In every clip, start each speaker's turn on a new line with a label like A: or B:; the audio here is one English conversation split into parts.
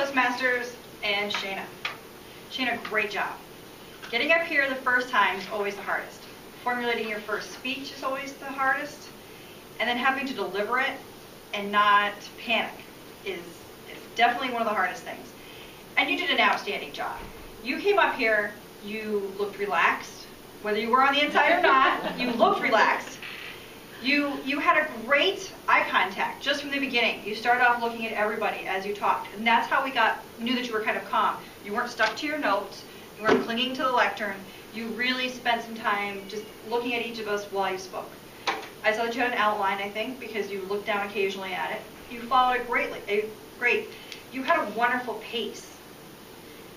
A: Toastmasters and Shana. Shana, great job. Getting up here the first time is always the hardest. Formulating your first speech is always the hardest. And then having to deliver it and not panic is definitely one of the hardest things. And you did an outstanding job. You came up here, you looked relaxed. Whether you were on the inside or not, you looked relaxed. You had a great eye contact just from the beginning. You started off looking at everybody as you talked. And that's how we knew that you were kind of calm. You weren't stuck to your notes. You weren't clinging to the lectern. You really spent some time just looking at each of us while you spoke. I saw that you had an outline, I think, because you looked down occasionally at it. You followed it great. You had a wonderful pace.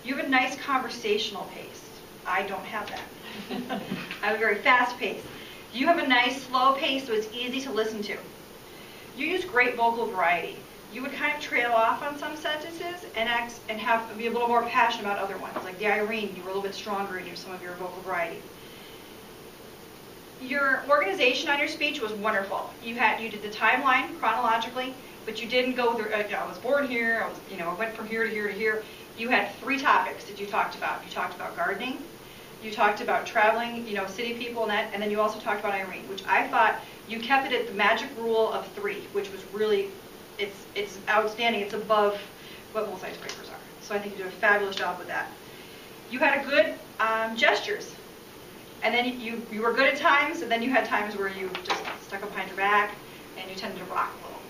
A: You have a nice conversational pace. I don't have that. I have a very fast pace. You have a nice slow pace, so it's easy to listen to. You use great vocal variety. You would kind of trail off on some sentences and be a little more passionate about other ones. Like the Irene, you were a little bit stronger in some of your vocal variety. Your organization on your speech was wonderful. You did the timeline chronologically, but you didn't go through. I was born here. I went from here to here to here. You had 3 topics that you talked about. You talked about gardening. You talked about traveling, city people and that, and then you also talked about Irene, which I thought you kept it at the magic rule of 3, which was really, it's outstanding. It's above what most icebreakers are. So I think you did a fabulous job with that. You had a good gestures, and then you were good at times, and then you had times where you just stuck up behind your back, and you tended to rock a little.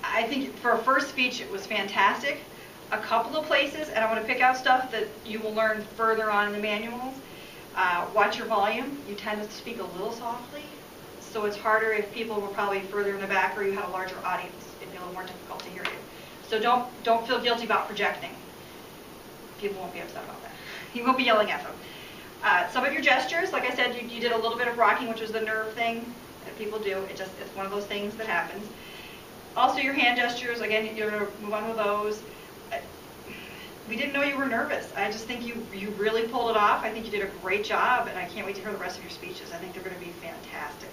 A: I think for a first speech, it was fantastic. A couple of places, and I want to pick out stuff that you will learn further on in the manuals. Watch your volume. You tend to speak a little softly, so it's harder if people were probably further in the back or you had a larger audience. It'd be a little more difficult to hear you. So don't feel guilty about projecting. People won't be upset about that. You won't be yelling at them. Some of your gestures, like I said, you did a little bit of rocking, which was the nerve thing that people do. It's one of those things that happens. Also, your hand gestures, again, you're going to move on with those. We didn't know you were nervous. I just think you really pulled it off. I think you did a great job, and I can't wait to hear the rest of your speeches. I think they're going to be fantastic.